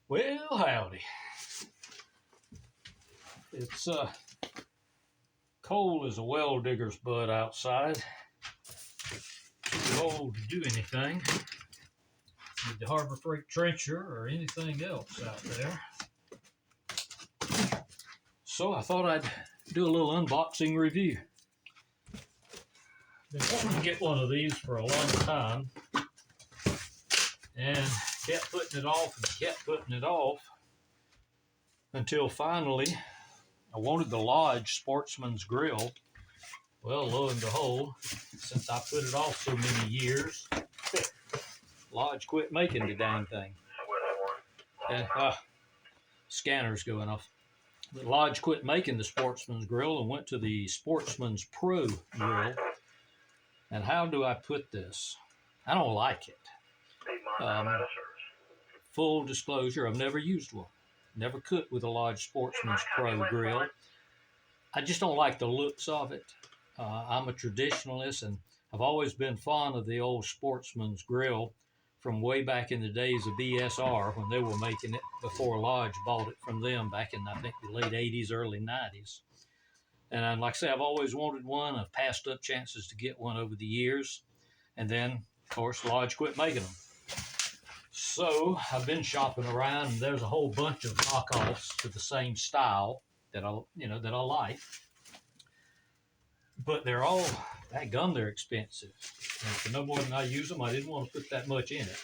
Well, howdy. It's cold as a well digger's butt outside. Too cold to do anything with the Harbor Freight trencher or anything else out there. So I thought I'd do a little unboxing review. Been wanting to get one of these for a long time and kept putting it off until finally I wanted the Lodge Sportsman's Grill. Well, lo and behold, since I put it off so many years, Lodge quit making the dang thing. And, scanner's going off. But Lodge quit making the Sportsman's Grill and went to the Sportsman's Pro Grill. And how do I put this? I don't like it. Full disclosure, I've never used one. Never cooked with a Lodge Sportsman's Pro Grill. I just don't like the looks of it. I'm a traditionalist, and I've always been fond of the old Sportsman's Grill from way back in the days of BSR when they were making it before Lodge bought it from them back in, I think, the late 80s, early 90s. And like I say, I've always wanted one. I've passed up chances to get one over the years. And then, of course, Lodge quit making them. So I've been shopping around, and there's a whole bunch of knockoffs to the same style that I like. But they're all, dadgum, they're expensive. And for no more than I use them, I didn't want to put that much in it.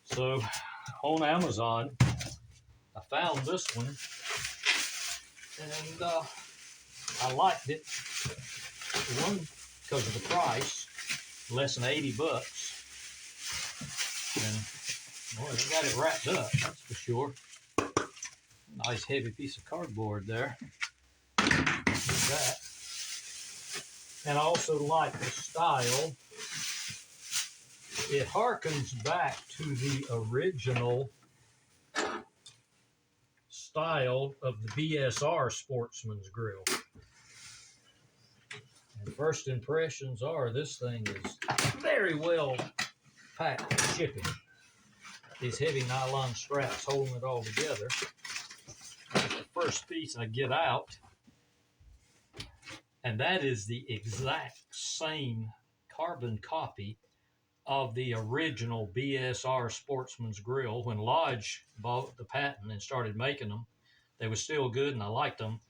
So on Amazon, I found this one, and I liked it. One, because of the price, less than 80 bucks. And boy, they got it wrapped up, that's for sure. Nice heavy piece of cardboard there. Look at that. And I also like the style. It harkens back to the original style of the BSR Sportsman's Grill. And first impressions are this thing is very well packed for shipping. These heavy nylon straps holding it all together. That's the first piece I get out. And that is the exact same carbon copy of the original BSR Sportsman's Grill. When Lodge bought the patent and started making them, they were still good and I liked them.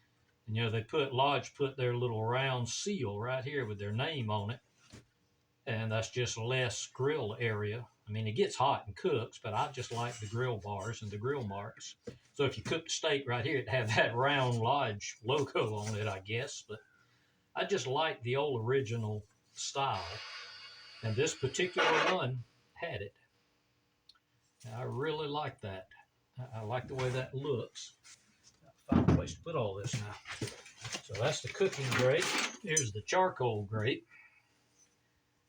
And Lodge put their little round seal right here with their name on it. And that's just less grill area. I mean, it gets hot and cooks, but I just like the grill bars and the grill marks. So if you cook the steak right here, it'd have that round Lodge logo on it, I guess. But I just like the old original style. And this particular one had it. And I really like that. I like the way that looks. I'll find a place to put all this now. So that's the cooking grate. Here's the charcoal grate.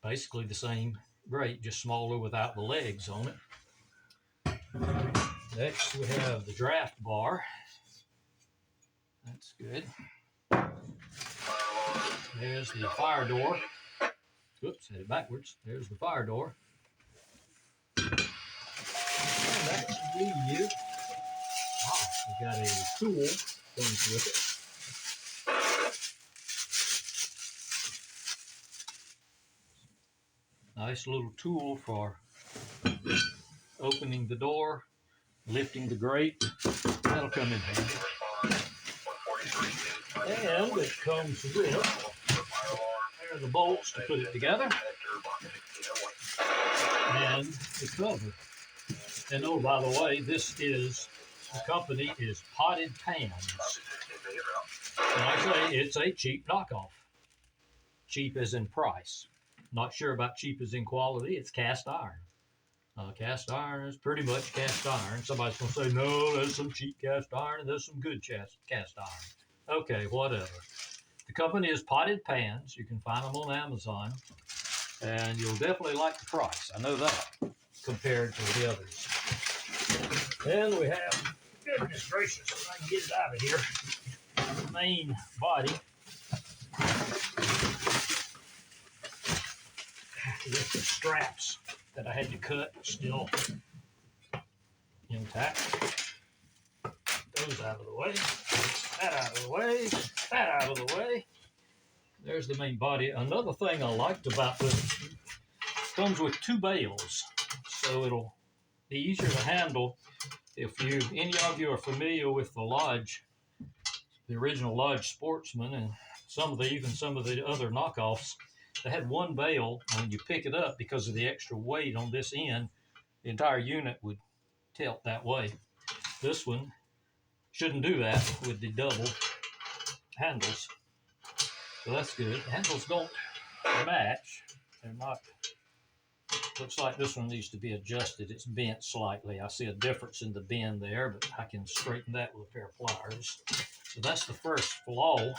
Basically the same grate, just smaller without the legs on it. Next we have the draft bar. That's good. There's the fire door. Oops, had it backwards. There's the fire door. And that should leave you. We got a tool comes with it. Nice little tool for opening the door, lifting the grate. That'll come in handy. And it comes with there are the bolts to put it together. And the cover. And oh, by the way, the company is Potted Pans. And I say it's a cheap knockoff. Cheap as in price. Not sure about cheap as in quality. It's cast iron. Cast iron is pretty much cast iron. Somebody's going to say, no, there's some cheap cast iron and there's some good cast iron. Okay, whatever. The company is Potted Pans. You can find them on Amazon. And you'll definitely like the price. I know that compared to the others. And we have, goodness gracious, if I can get it out of here, the main body. With the straps that I had to cut still intact. Those out of the way. That out of the way. That out of the way. There's the main body. Another thing I liked about this, comes with 2 bales, so it'll be easier to handle. If any of you are familiar with the Lodge, the original Lodge Sportsman, and even some of the other knockoffs, they had 1 bale, and when you pick it up, because of the extra weight on this end, the entire unit would tilt that way. This one shouldn't do that with the double handles. So that's good. The handles don't match. They're not. Looks like this one needs to be adjusted. It's bent slightly. I see a difference in the bend there, but I can straighten that with a pair of pliers. So that's the first flaw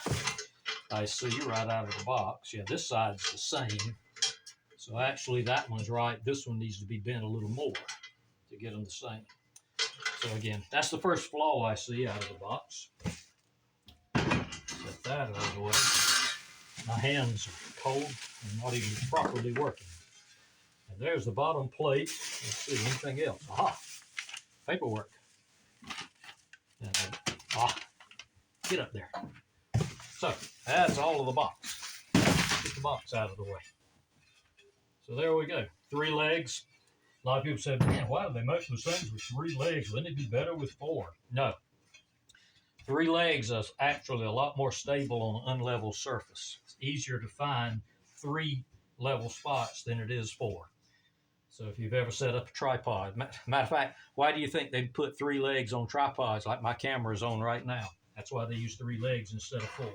I see right out of the box. Yeah, this side's the same. So actually that one's right. This one needs to be bent a little more to get them the same. So again, that's the first flaw I see out of the box. Set that out of the way. My hands are cold and not even properly working. And there's the bottom plate. Let's see, anything else? Aha, paperwork. And, get up there. So that's all of the box. Get the box out of the way. So there we go. 3 legs. A lot of people said, man, why do they make those things with 3 legs? Wouldn't it be better with 4? No. 3 legs is actually a lot more stable on an unlevel surface. It's easier to find 3 level spots than it is 4. So if you've ever set up a tripod, matter of fact, why do you think they put 3 legs on tripods like my camera's on right now? That's why they use 3 legs instead of 4,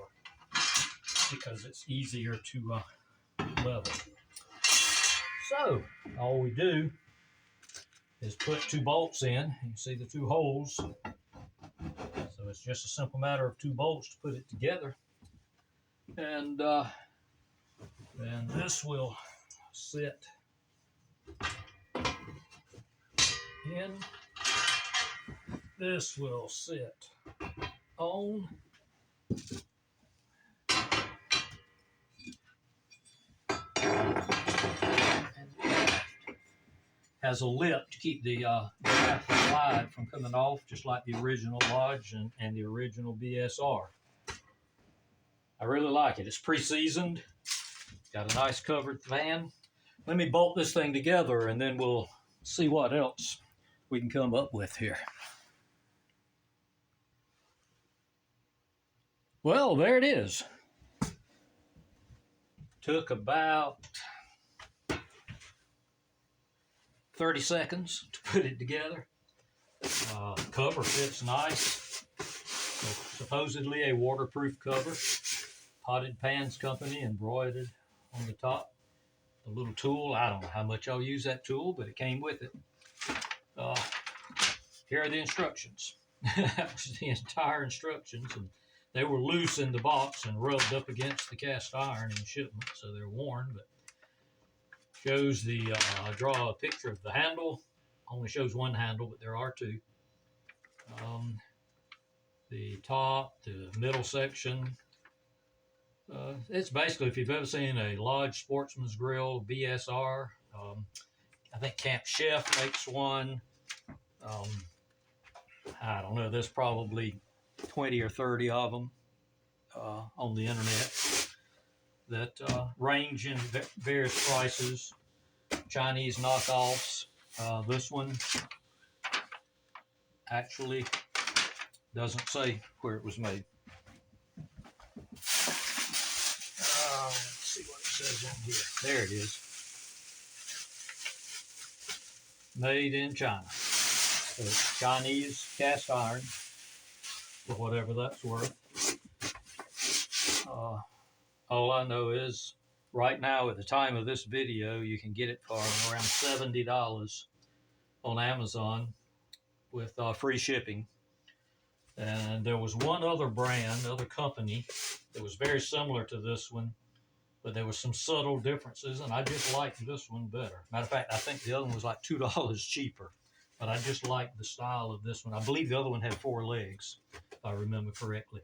because it's easier to level. So all we do is put 2 bolts in. You can see the 2 holes. So it's just a simple matter of 2 bolts to put it together. And then this will sit in. This will sit on. Has a lip to keep the slide from coming off, just like the original Lodge and the original BSR. I really like it. It's pre-seasoned. Got a nice covered fan. Let me bolt this thing together and then we'll see what else we can come up with here. Well, there it is. Took about 30 seconds to put it together. Cover fits nice. So supposedly a waterproof cover. Potted Pans Company embroidered on the top. The little tool, I don't know how much I'll use that tool, but it came with it. Here are the instructions. That was the entire instructions, and they were loose in the box and rubbed up against the cast iron in shipment, so they're worn, but shows the, draw a picture of the handle. Only shows 1 handle, but there are 2. The top, the middle section. It's basically, if you've ever seen a Lodge Sportsman's Grill BSR, I think Camp Chef makes one. I don't know, there's probably 20 or 30 of them on the internet that range in various prices. Chinese knockoffs. This one actually doesn't say where it was made. Let's see what it says on here. There it is. Made in China. So it's Chinese cast iron, for whatever that's worth. All I know is right now, at the time of this video, you can get it for around $70 on Amazon with free shipping. And there was one other brand, other company, that was very similar to this one, but there were some subtle differences, and I just liked this one better. Matter of fact, I think the other one was like $2 cheaper, but I just liked the style of this one. I believe the other one had 4 legs, if I remember correctly.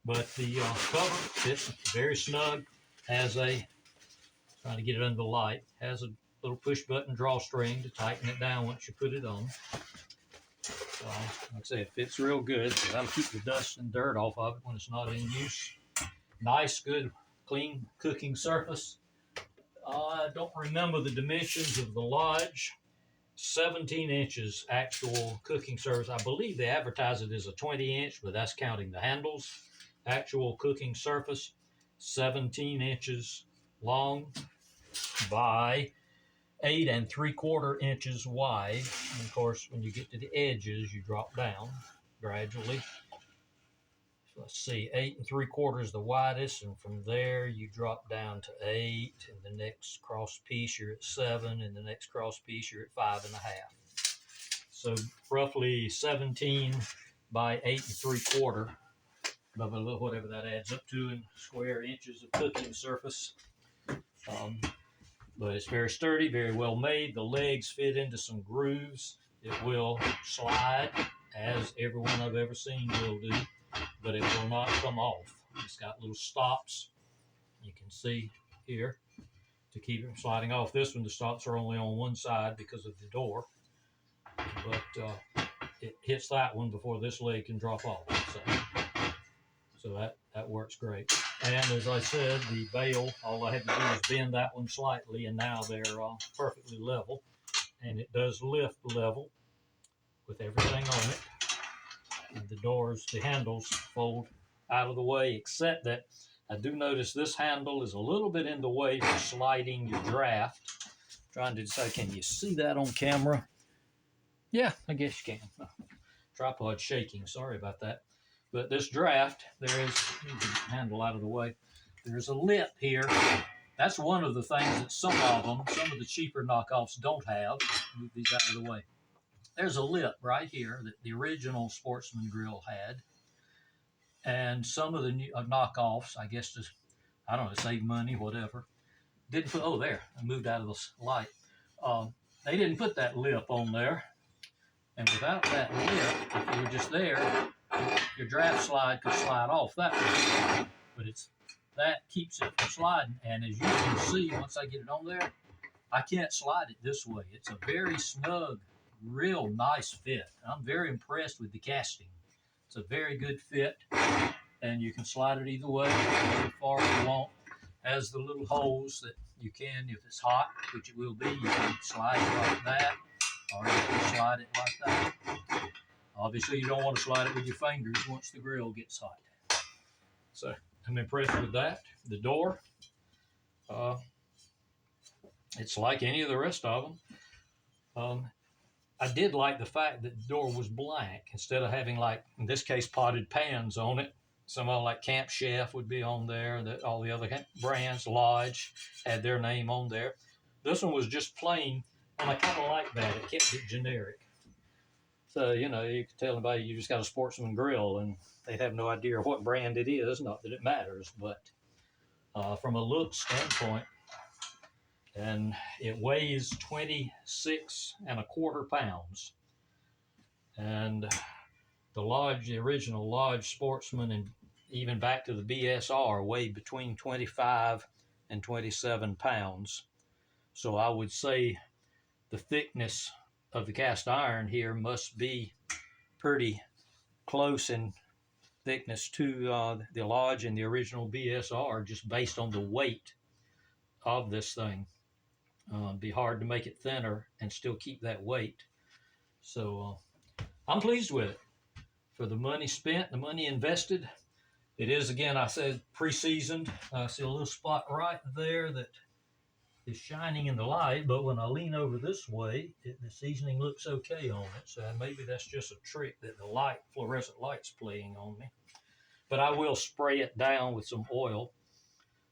But the cover fits very snug, has a, trying to get it under the light, has a little push button drawstring to tighten it down once you put it on. So, like I say, it fits real good. So that'll keep the dust and dirt off of it when it's not in use. Nice, good, clean cooking surface. I don't remember the dimensions of the lodge. 17 inches actual cooking surface. I believe they advertise it as a 20-inch, but that's counting the handles. Actual cooking surface, 17 inches long by 8 3/4 inches wide. And of course, when you get to the edges, you drop down gradually. So let's see, 8 3/4 is the widest, and from there you drop down to 8, and the next cross piece you're at 7, and the next cross piece you're at 5.5. So roughly 17 by 8 3/4, whatever that adds up to in square inches of cooking surface. But it's very sturdy, very well made. The legs fit into some grooves. It will slide, as everyone I've ever seen will do, but it will not come off. It's got little stops, you can see here, to keep it from sliding off. This one, the stops are only on one side because of the door, but it hits that one before this leg can drop off. So that works great. And as I said, the bail, all I had to do is bend that one slightly, and now they're perfectly level. And it does lift level with everything on it. And the handles fold out of the way, except that I do notice this handle is a little bit in the way for sliding your draft. I'm trying to decide, can you see that on camera? Yeah, I guess you can. Tripod shaking, sorry about that. But this draft, there is, handle out of the way, there's a lip here. That's one of the things that some of the cheaper knockoffs don't have. Move these out of the way. There's a lip right here that the original Sportsman Grill had. And some of the new knockoffs, I guess, just, I don't know, save money, whatever, didn't put, oh, there, I moved out of the light. They didn't put that lip on there. And without that lip, if you were just there, your draft slide could slide off that way. But that keeps it from sliding. And as you can see, once I get it on there, I can't slide it this way. It's a very snug, real nice fit. I'm very impressed with the casting. It's a very good fit, and you can slide it either way, as far as you want. Has the little holes that you can, if it's hot, which it will be, you can slide it like that, or you can slide it like that. Obviously, you don't want to slide it with your fingers once the grill gets hot. So I'm impressed with that. The door, it's like any of the rest of them. I did like the fact that the door was blank instead of having, like, in this case, potted pans on it. Someone like Camp Chef would be on there. All the other brands, Lodge, had their name on there. This one was just plain, and I kind of like that. It kept it generic. So, you could tell anybody you just got a Sportsman Grill, and they'd have no idea what brand it is. Not that it matters, but from a look standpoint, and it weighs 26 1/4 pounds. And the original Lodge Sportsman, and even back to the BSR, weighed between 25 and 27 pounds. So I would say the thickness of the cast iron here must be pretty close in thickness to the Lodge and the original BSR, just based on the weight of this thing. It'd be hard to make it thinner and still keep that weight. So I'm pleased with it. For the money spent, the money invested, it is, again, I said, pre-seasoned. I see a little spot right there that is shining in the light, but when I lean over this way, the seasoning looks okay on it. So maybe that's just a trick that the fluorescent light's playing on me. But I will spray it down with some oil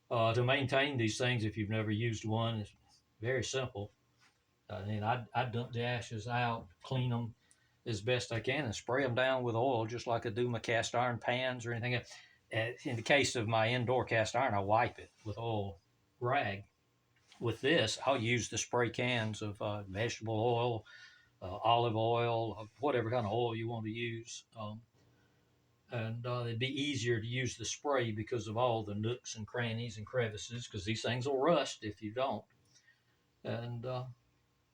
to maintain these things. If you've never used one, it's very simple. And I dump the ashes out, clean them as best I can, and spray them down with oil, just like I do my cast iron pans or anything. In the case of my indoor cast iron, I wipe it with oil rag. With this, I'll use the spray cans of vegetable oil, olive oil, whatever kind of oil you want to use. And it'd be easier to use the spray because of all the nooks and crannies and crevices, because these things will rust if you don't. And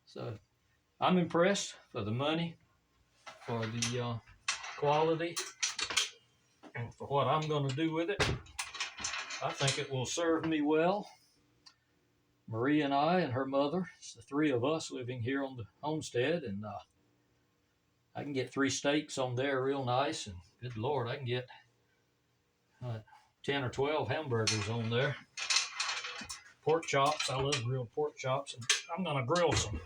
so I'm impressed for the money. for the quality and for what I'm going to do with it. I think it will serve me well. Marie and I and her mother, it's the three of us living here on the homestead, and I can get 3 steaks on there real nice, and good Lord, I can get 10 or 12 hamburgers on there. Pork chops, I love grilled pork chops, and I'm going to grill some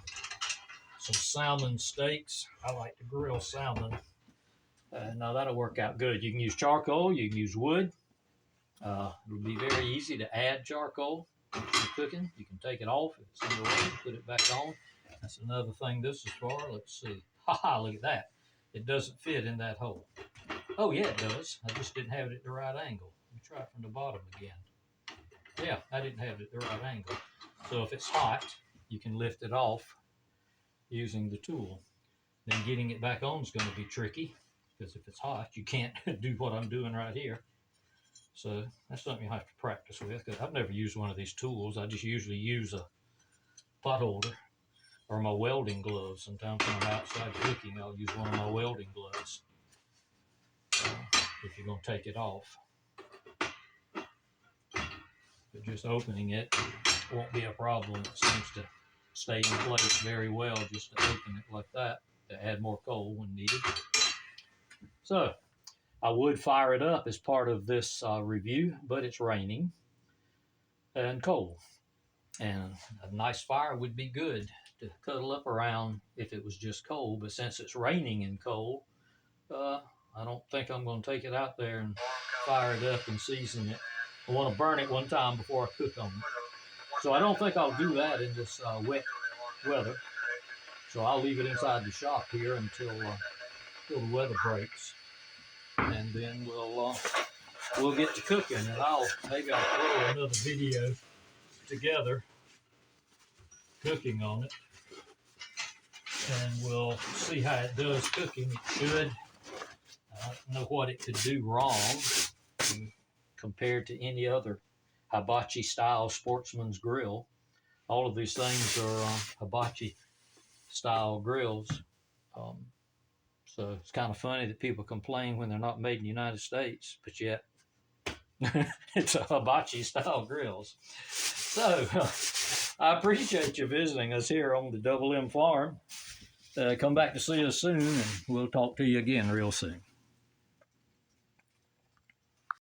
salmon steaks. I like to grill salmon. Now that'll work out good. You can use charcoal, you can use wood. It'll be very easy to add charcoal when you're cooking. You can take it off if it's in the way, put it back on. That's another thing this is for. Let's see. Haha, look at that. It doesn't fit in that hole. Oh yeah, it does. I just didn't have it at the right angle. Let me try it from the bottom again. Yeah, I didn't have it at the right angle. So if it's hot, you can lift it off using the tool. Then getting it back on is going to be tricky, because if it's hot, you can't do what I'm doing right here. So that's something you have to practice with, because I've never used one of these tools. I just usually use a pot holder or my welding gloves. Sometimes when I'm outside cooking, I'll use one of my welding gloves if you're going to take it off. But just opening it won't be a problem. It seems to stay in place very well just to open it like that, to add more coal when needed. So I would fire it up as part of this review, but it's raining and cold. And a nice fire would be good to cuddle up around if it was just cold. But since it's raining and cold, I don't think I'm going to take it out there and fire it up and season it. I want to burn it one time before I cook on it. So I don't think I'll do that in this wet weather. So I'll leave it inside the shop here until the weather breaks. And then we'll get to cooking, and maybe I'll throw another video together cooking on it, and we'll see how it does cooking. It's good. I don't know what it could do wrong compared to any other hibachi style Sportsman's Grill. All of these things are hibachi style grills. So it's kind of funny that people complain when they're not made in the United States, but yet it's a hibachi style grills. So I appreciate you visiting us here on the Double M Farm. Come back to see us soon, and we'll talk to you again real soon.